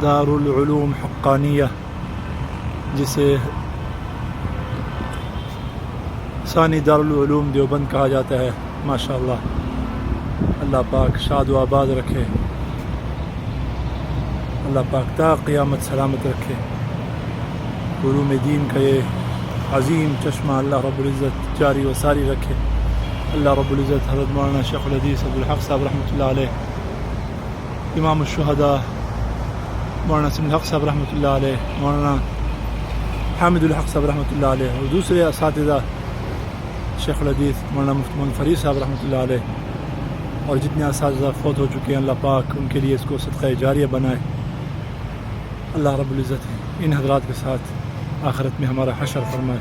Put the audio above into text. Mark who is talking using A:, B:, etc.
A: دارالعلوم حقانیہ، جسے ثانی دارالعلوم دیوبند کہا جاتا ہے، ماشاءاللہ اللہ پاک شاد و آباد رکھے، اللہ پاک تا قیامت سلامت رکھے، علوم دین کا یہ عظیم چشمہ اللہ رب العزت جاری و ساری رکھے۔ اللہ رب العزت حضرت مولانا شیخ الحدیث عبدالحق صاحب رحمۃ اللہ علیہ، امام الشہداء مولانا سمیع الحق صاحب رحمۃ اللہ علیہ، مولانا حامد الحق صاحب رحمۃ اللہ علیہ، اور دوسرے اساتذہ شیخ الحدیث مولانا مفتی محمد فرید صاحب رحمۃ اللہ علیہ، اور جتنے اساتذہ فوت ہو چکے ہیں، اللہ پاک ان کے لیے اس کو صدقہ جاریہ بنائے۔ اللہ رب العزت ان حضرات کے ساتھ آخرت میں ہمارا حشر فرمائے۔